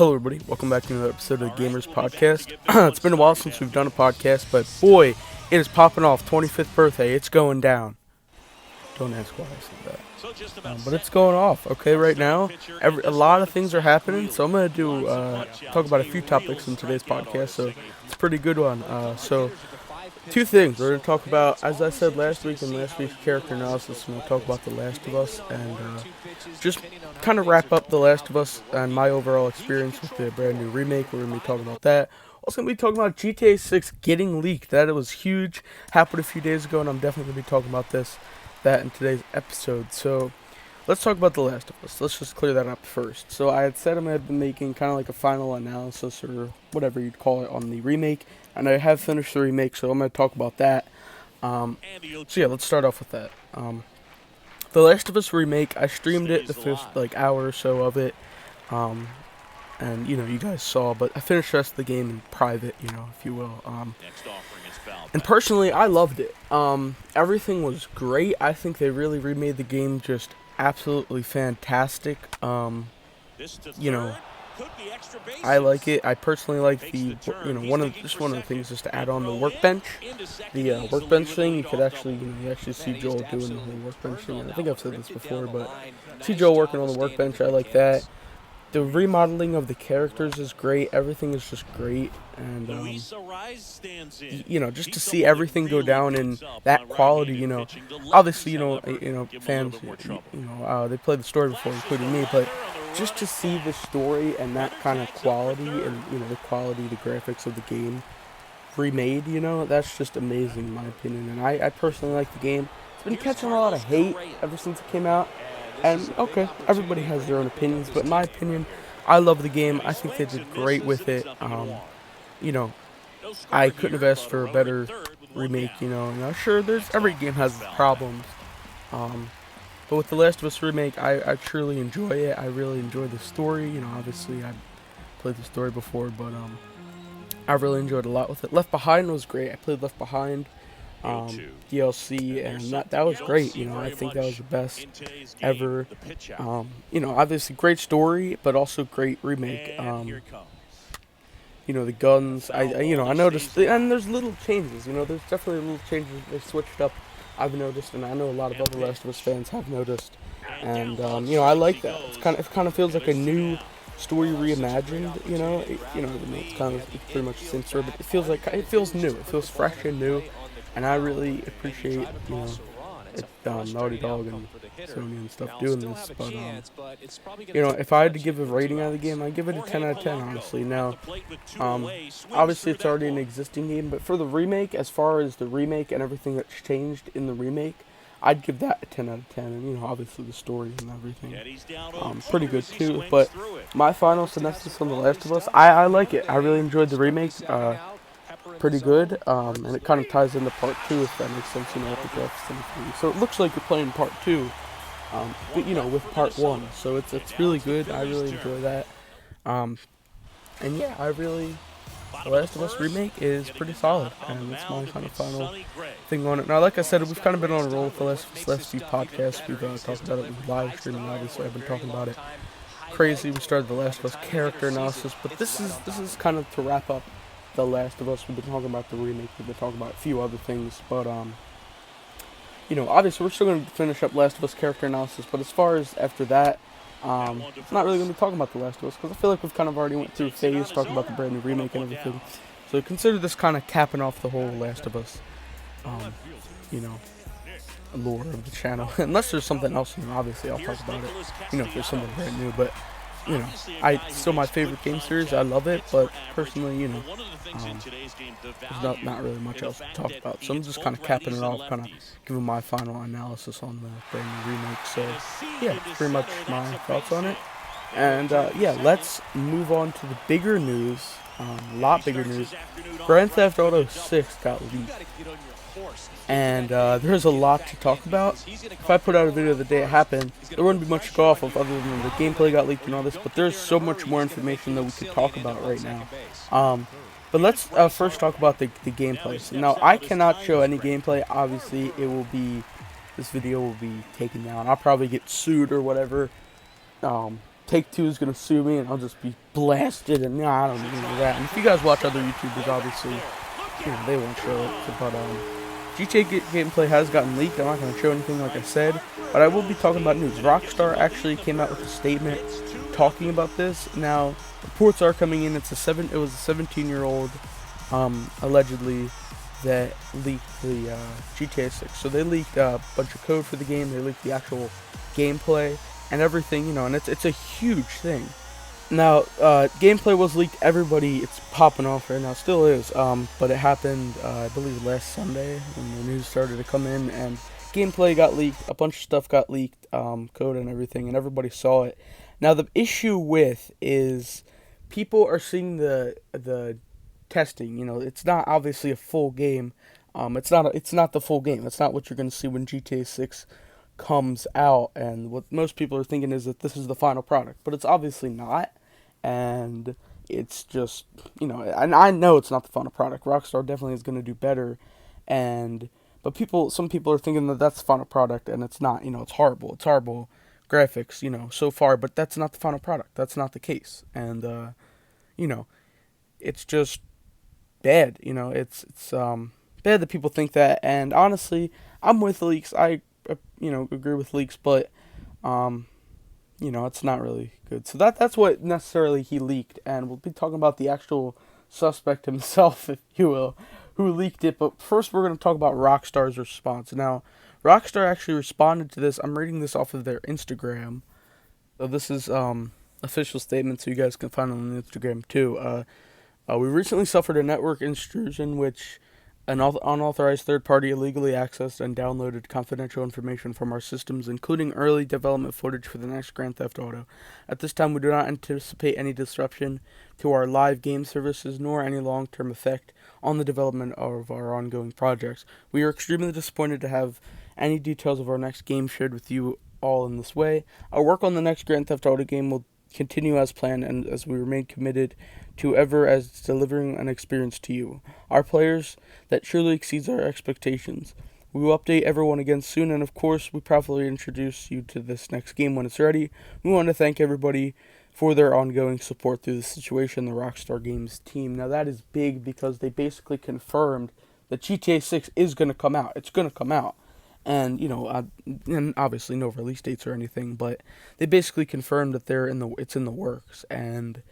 Hello, everybody. Welcome back to another episode of the Gamers Podcast. It's been a while since we've done a podcast, but boy, it is popping off. 25th birthday. It's going down. Don't ask why I said that. But it's going off. Okay, right now, a lot of things are happening, so I'm going to talk about a few topics in today's podcast, so it's a pretty good one. Two things. We're going to talk about, as I said last week in last week's character analysis, we're going to talk about The Last of Us and just kind of wrap up The Last of Us and my overall experience with the brand new remake. We're going to be talking about that. Also going to be talking about GTA 6 getting leaked. That was huge. Happened a few days ago, and I'm definitely going to be talking about that in today's episode. So let's talk about The Last of Us. Let's just clear that up first. So I had said I had been making kind of like a final analysis or whatever you'd call it on the remake, and I have finished the remake, so I'm going to talk about that. So yeah, let's start off with that. The Last of Us remake, I streamed it the first hour or so of it, and you guys saw, but I finished the rest of the game in private, if you will. And personally, I loved it. Everything was great. I think they really remade the game just absolutely fantastic. I like it. I personally like one of the things just to add on the workbench. The workbench thing, you could actually, you actually see Joel doing the whole workbench thing. And I think I've said this before, but see Joel working on the workbench. I like that. The remodeling of the characters is great. Everything is just great, and just to see everything go down in that quality. Obviously, fans, they played the story before, including me, but just to see the story and that kind of quality, and the quality, the graphics of the game remade, that's just amazing in my opinion. And I personally like the game. It's been catching a lot of hate ever since it came out. And, okay, everybody has their own opinions, but in my opinion, I love the game. I think they did great with it. I couldn't have asked for a better remake, Sure, every game has problems. But with The Last of Us remake, I truly enjoy it. I really enjoy the story. Obviously, I played the story before, but I really enjoyed a lot with it. Left Behind was great. I played Left Behind. DLC, and that was great. I think that was the best ever. Obviously great story, but also great remake. The guns. I noticed, and there's little changes. There's definitely little changes. They switched up. I've noticed, and I know a lot of other Last of Us fans have noticed. And I like that. It kind of feels like a new story reimagined. It's pretty much the same story, but it feels new. It feels fresh and new. And I really appreciate, Naughty Dog and Sony and stuff doing this. But, if I had to give a rating out of the game, I'd give it a 10 out of 10, honestly. Now, obviously it's already an existing game, but for the remake, as far as the remake and everything that's changed in the remake, I'd give that a 10 out of 10. And, obviously the story and everything, pretty good too. But my final synopsis on The Last of Us, I like it. I really enjoyed the remake. Pretty good, and it kind of ties into part 2, if that makes sense, with the deaths and everything. So it looks like you're playing part 2, but with part 1, so it's really good. I really enjoy that, and yeah, The Last of Us remake is pretty solid, and that's my kind of final thing on it. Now, like I said, we've kind of been on a roll with the last few podcasts. We've talked about it with live streaming, obviously. I've been talking about it crazy. We started The Last of Us character analysis, but this is kind of to wrap up The Last of Us. We've been talking about the remake, we've been talking about a few other things, but obviously we're still going to finish up Last of Us character analysis, but as far as after that, I'm not really going to be talking about The Last of Us, because I feel like we've kind of already went through a phase talking about the brand new remake and everything, so consider this kind of capping off the whole Last of Us, lore of the channel, unless there's something else new. Obviously I'll talk about it, if there's something brand new, but it's still my favorite game series. I love it, but personally, there's not really much else to talk about. So I'm just kind of capping it off, kind of giving my final analysis on the brand new remake. So yeah, pretty much my thoughts on it. And yeah, let's move on to the bigger news. A lot bigger news. Grand Theft Auto 6 got leaked. And there's a lot to talk about. If I put out a video the day it happened, there wouldn't be much to go off of other than the gameplay got leaked and all this, but there's so much more information that we could talk about right now. But let's first talk about the gameplay. So now, I cannot show any gameplay. Obviously, this video will be taken down. I'll probably get sued or whatever. Take-Two is gonna sue me, and I'll just be blasted. And I don't even do that. And if you guys watch other YouTubers, obviously, they won't show it. But GTA gameplay has gotten leaked. I'm not gonna show anything, like I said, but I will be talking about news. Rockstar actually came out with a statement talking about this. Now, reports are coming in. It was a 17-year-old, allegedly, that leaked the GTA 6. So they leaked a bunch of code for the game. They leaked the actual gameplay and everything, and it's a huge thing. Now, gameplay was leaked. Everybody, it's popping off right now. Still is. But it happened, I believe, last Sunday when the news started to come in, and gameplay got leaked. A bunch of stuff got leaked, code and everything, and everybody saw it. Now, the issue with is people are seeing the testing. It's not obviously a full game. It's not the full game. It's not what you're going to see when GTA 6 comes out. And what most people are thinking is that this is the final product, but it's obviously not. And it's just, and I know it's not the final product. Rockstar definitely is going to do better. But some people are thinking that that's the final product, and it's not. It's horrible. It's horrible graphics, so far. But that's not the final product. That's not the case. And it's just bad. It's bad that people think that. And honestly, I'm with leaks. I agree with leaks, but it's not really good. So that's what necessarily he leaked, and we'll be talking about the actual suspect himself, if you will, who leaked it. But first, we're going to talk about Rockstar's response. Now, Rockstar actually responded to this. I'm reading this off of their Instagram. So this is official statement, so you guys can find it on Instagram too. We recently suffered a network intrusion which an unauthorized third party illegally accessed and downloaded confidential information from our systems, including early development footage for the next Grand Theft Auto. At this time, we do not anticipate any disruption to our live game services, nor any long-term effect on the development of our ongoing projects. We are extremely disappointed to have any details of our next game shared with you all in this way. Our work on the next Grand Theft Auto game will continue as planned, and as we remain committed to ever as delivering an experience to you, our players, that truly exceeds our expectations. We will update everyone again soon, and of course, we proudly introduce you to this next game when it's ready. We want to thank everybody for their ongoing support through this situation, the Rockstar Games team. Now, that is big because they basically confirmed that GTA 6 is going to come out. It's going to come out. And, and obviously no release dates or anything, but they basically confirmed that it's in the works. And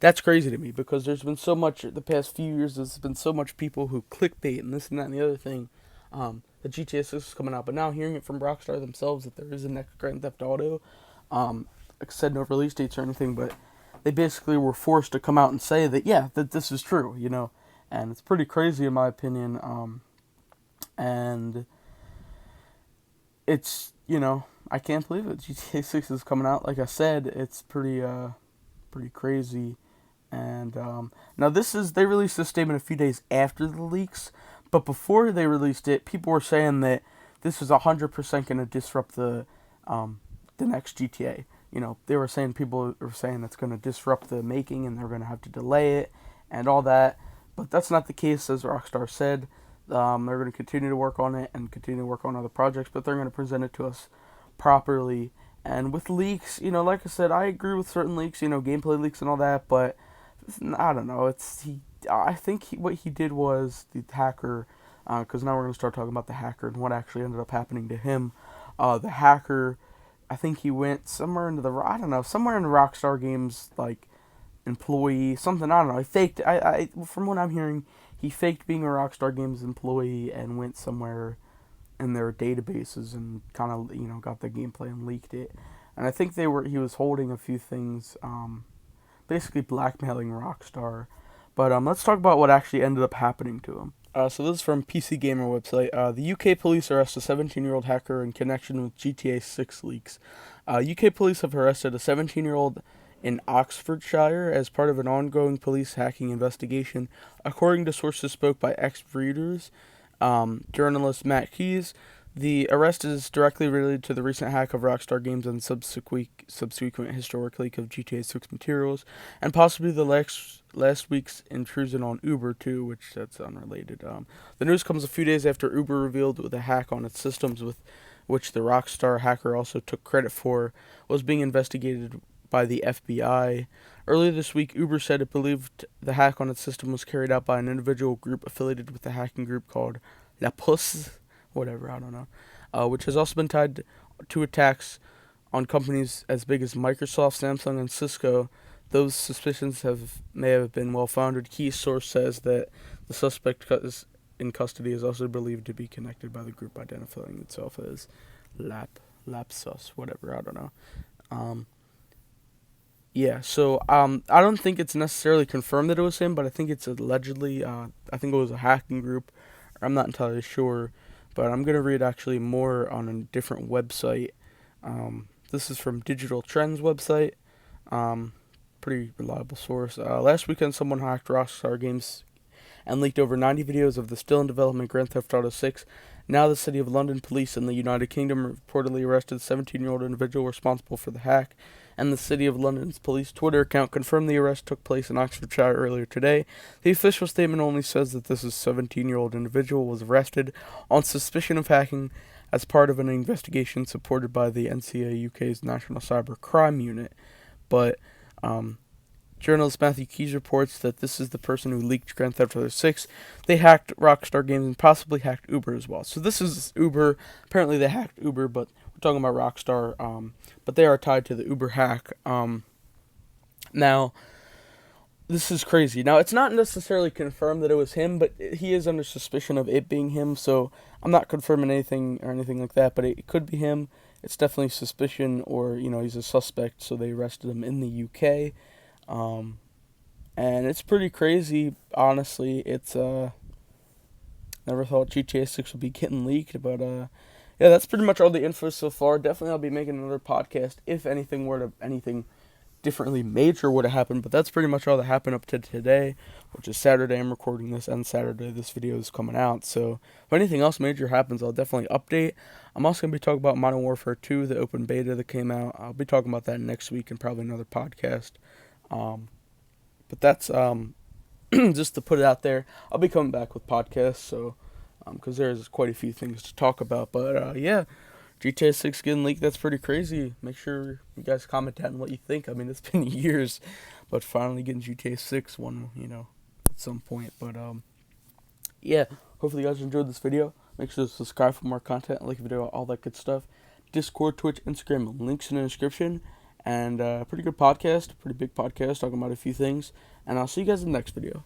that's crazy to me because there's been so much, the past few years, there's been so much people who clickbait and this and that and the other thing, that GTA 6 is coming out. But now hearing it from Rockstar themselves that there is a next Grand Theft Auto, like I said, no release dates or anything, but they basically were forced to come out and say that, yeah, that this is true, and it's pretty crazy in my opinion, and it's, I can't believe it. GTA 6 is coming out. Like I said, it's pretty crazy. And now they released this statement a few days after the leaks, but before they released it, people were saying that this was 100% going to disrupt the next GTA. People were saying it's going to disrupt the making and they're going to have to delay it and all that. But that's not the case, as Rockstar said. They're going to continue to work on it and continue to work on other projects, but they're going to present it to us properly. And with leaks, like I said, I agree with certain leaks, gameplay leaks and all that, but I don't know. I think what he did was the hacker, because now we're going to start talking about the hacker and what actually ended up happening to him. The hacker, I think he went somewhere into somewhere in Rockstar Games, like, employee, something, I don't know. He faked, from what I'm hearing, he faked being a Rockstar Games employee and went somewhere in their databases and kind of, got the gameplay and leaked it. And I think he was holding a few things, basically blackmailing Rockstar. But let's talk about what actually ended up happening to him. So this is from PC Gamer website. The UK police arrest a 17-year-old hacker in connection with GTA 6 leaks. UK police have arrested a 17-year-old in Oxfordshire as part of an ongoing police hacking investigation, according to sources spoke by ex-readers. Journalist Matt Keyes. The arrest is directly related to the recent hack of Rockstar Games and subsequent historic leak of GTA 6 materials, and possibly the last week's intrusion on Uber too, which that's unrelated. The news comes a few days after Uber revealed the hack on its systems, with which the Rockstar hacker also took credit for, was being investigated by the FBI. Earlier this week, Uber said it believed the hack on its system was carried out by an individual group affiliated with a hacking group called La Puce, whatever, I don't know, which has also been tied to attacks on companies as big as Microsoft, Samsung, and Cisco. Those suspicions may have been well founded. Key source says that the suspect is in custody is also believed to be connected by the group identifying itself as Lapsus, whatever, I don't know. Yeah, so I don't think it's necessarily confirmed that it was him, but I think it's allegedly. I think it was a hacking group. I'm not entirely sure, but I'm gonna read actually more on a different website. This is from Digital Trends website. Pretty reliable source. Last weekend, someone hacked Rockstar Games and leaked over 90 videos of the still in development Grand Theft Auto 6. Now the City of London police in the United Kingdom reportedly arrested a 17-year-old individual responsible for the hack, and the City of London's police Twitter account confirmed the arrest took place in Oxfordshire earlier today. The official statement only says that this 17-year-old individual was arrested on suspicion of hacking as part of an investigation supported by the NCA UK's National Cyber Crime Unit. But journalist Matthew Keys reports that this is the person who leaked Grand Theft Auto 6. They hacked Rockstar Games and possibly hacked Uber as well. So this is Uber. Apparently they hacked Uber, but we're talking about Rockstar. But they are tied to the Uber hack. Now, this is crazy. Now, it's not necessarily confirmed that it was him, but he is under suspicion of it being him. So I'm not confirming anything or anything like that, but it could be him. It's definitely suspicion, or, he's a suspect, so they arrested him in the UK. And it's pretty crazy, honestly. It's, never thought GTA 6 would be getting leaked, but, yeah, that's pretty much all the info so far. Definitely I'll be making another podcast if anything differently major would have happened, but that's pretty much all that happened up to today, which is Saturday. I'm recording this, and Saturday this video is coming out, so if anything else major happens, I'll definitely update. I'm also going to be talking about Modern Warfare 2, the open beta that came out. I'll be talking about that next week and probably another podcast. But that's just to put it out there. I'll be coming back with podcasts, so because there's quite a few things to talk about. But yeah, GTA 6 getting leaked, that's pretty crazy. Make sure you guys comment down what you think. I mean, it's been years, but finally getting GTA 6 at some point. But yeah, hopefully you guys enjoyed this video. Make sure to subscribe for more content, like the video, all that good stuff. Discord, Twitch, Instagram, links in the description. And pretty good podcast, pretty big podcast, talking about a few things. And I'll see you guys in the next video.